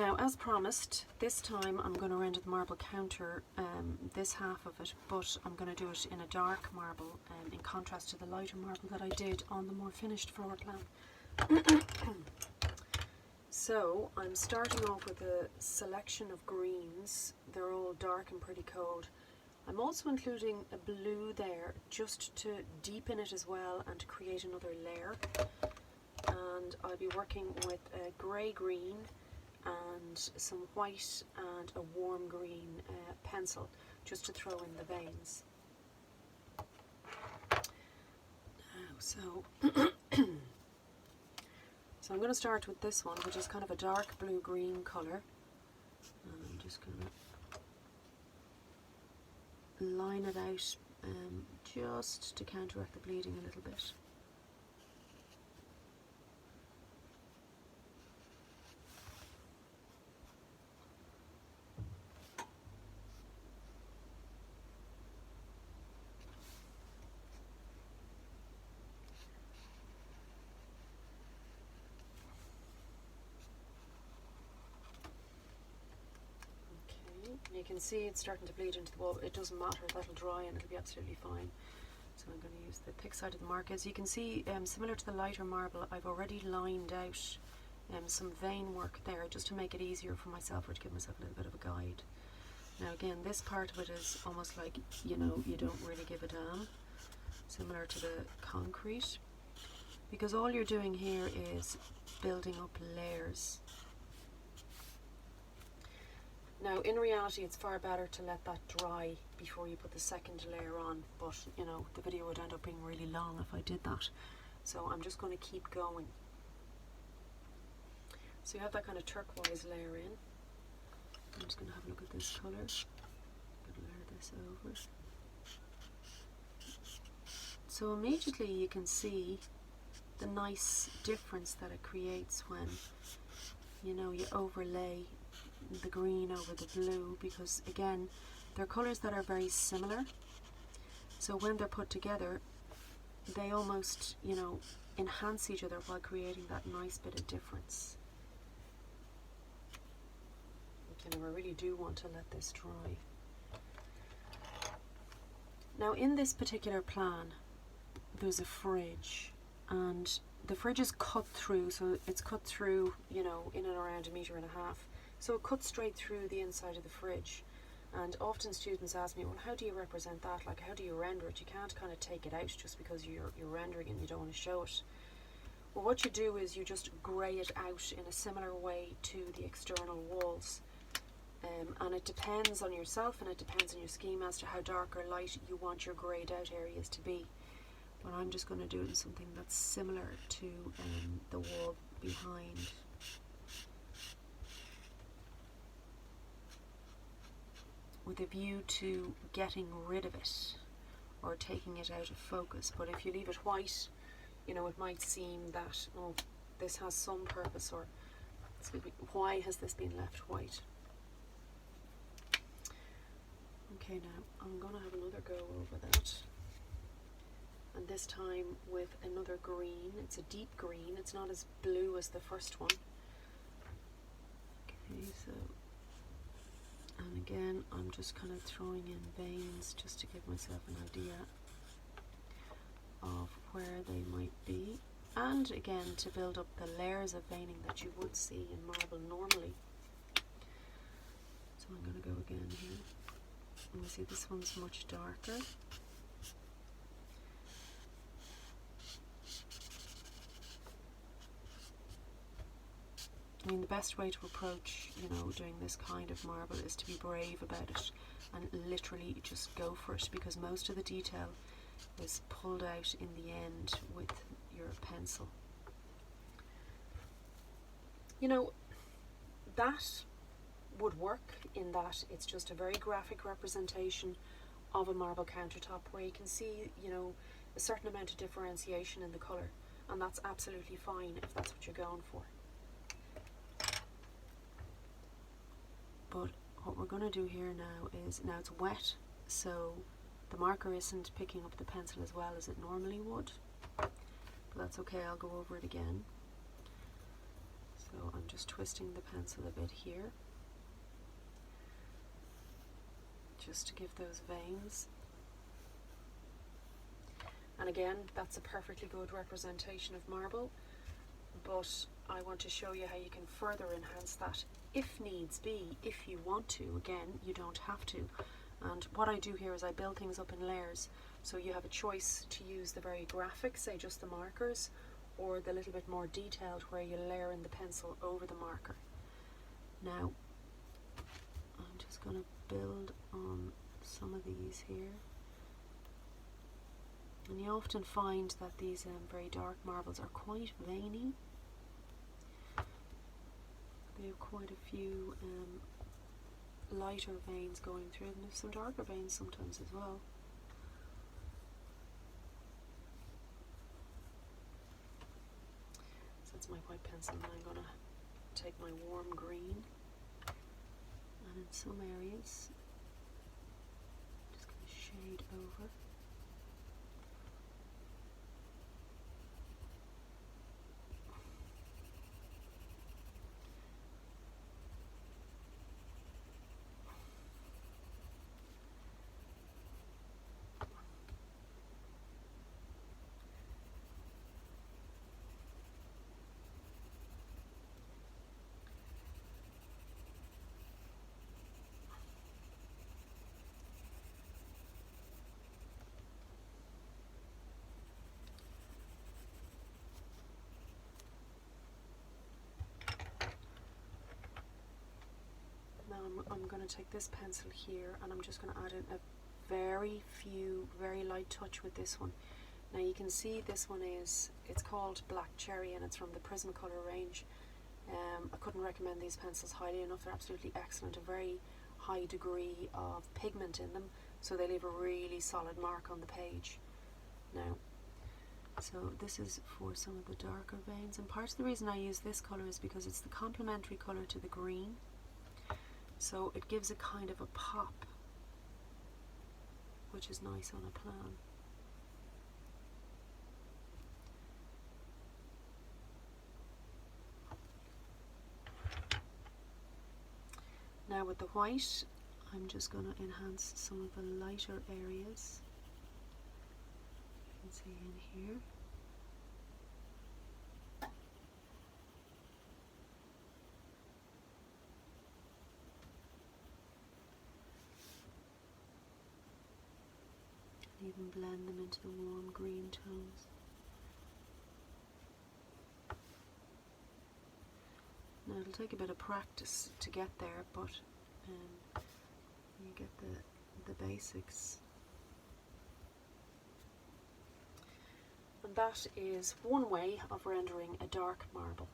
Now, as promised, this time I'm going to render the marble counter, this half of it, but I'm going to do it in a dark marble, in contrast to the lighter marble that I did on the more finished floor plan. So I'm starting off with a selection of greens. They're all dark and pretty cold. I'm also including a blue there just to deepen it as well and to create another layer. And I'll be working with a grey-green and some white and a warm green pencil just to throw in the veins. Now, so I'm going to start with this one, which is kind of a dark blue-green colour. And I'm just going to line it out just to counteract the bleeding a little bit. You can see it's starting to bleed into the wall. It doesn't matter, that'll dry and it'll be absolutely fine. So I'm going to use the thick side of the mark. As you can see, similar to the lighter marble, I've already lined out some vein work there just to make it easier for myself, or to give myself a little bit of a guide. Now again, this part of it is almost like, you know, you don't really give a damn, similar to the concrete, because all you're doing here is building up layers. Now, in reality, it's far better to let that dry before you put the second layer on, but, you know, the video would end up being really long if I did that. So I'm just going to keep going. So you have that kind of turquoise layer in. I'm just going to have a look at this colour. I'm going to layer this over. So immediately you can see the nice difference that it creates when, you know, you overlay the green over the blue, because again, they're colours that are very similar, so when they're put together they almost, you know, enhance each other while creating that nice bit of difference. Okay, now I really do want to let this dry. Now in this particular plan there's a fridge, and the fridge is cut through, so it's cut through, you know, in and around 1.5 meters. So it cuts straight through the inside of the fridge, and often students ask me, well, how do you represent that? Like, how do you render it? You can't kind of take it out just because you're rendering it and you don't want to show it. Well, what you do is you just grey it out in a similar way to the external walls. And it depends on yourself and it depends on your scheme as to how dark or light you want your greyed out areas to be. But I'm just going to do it in something that's similar to the wall behind. With a view to getting rid of it or taking it out of focus. But if you leave it white, you know, it might seem that, oh, this has some purpose, or excuse me, why has this been left white? Okay, now I'm going to have another go over that, and this time with another green. It's a deep green, it's not as blue as the first one. Okay, so, and again, I'm just kind of throwing in veins just to give myself an idea of where they might be. And again, to build up the layers of veining that you would see in marble normally. So I'm going to go again here. And you see this one's much darker. I mean, the best way to approach, you know, doing this kind of marble is to be brave about it and literally just go for it, because most of the detail is pulled out in the end with your pencil. You know, that would work in that it's just a very graphic representation of a marble countertop where you can see, you know, a certain amount of differentiation in the colour, and that's absolutely fine if that's what you're going for. But what we're going to do here now is, now it's wet, so the marker isn't picking up the pencil as well as it normally would, but that's okay, I'll go over it again. So I'm just just twisting the pencil a bit here, just to give those veins. And again, that's a perfectly good representation of marble, but I want to show you how you can further enhance that if needs be, if you want to. Again, you don't have to. And what I do here is I build things up in layers, so you have a choice to use the very graphic, say just the markers, or the little bit more detailed where you layer in the pencil over the marker. Now, I'm just going to build on some of these here. And you often find that these very dark marbles are quite veiny. They have quite a few lighter veins going through them, and some darker veins sometimes as well. So that's my white pencil, and I'm going to take my warm green, and in some areas just going to shade over. Now I'm going to take this pencil here, and I'm just going to add in a very light touch with this one. Now you can see this one it's called Black Cherry, and it's from the Prismacolor range. I couldn't recommend these pencils highly enough. They're absolutely excellent, a very high degree of pigment in them, so they leave a really solid mark on the page. Now, so this is for some of the darker veins, and part of the reason I use this colour is because it's the complementary colour to the green. So it gives a kind of a pop, which is nice on a plan. Now with the white, I'm just going to enhance some of the lighter areas. You can see in here. Even blend them into the warm green tones. Now it'll take a bit of practice to get there, but you get the basics. And that is one way of rendering a dark marble.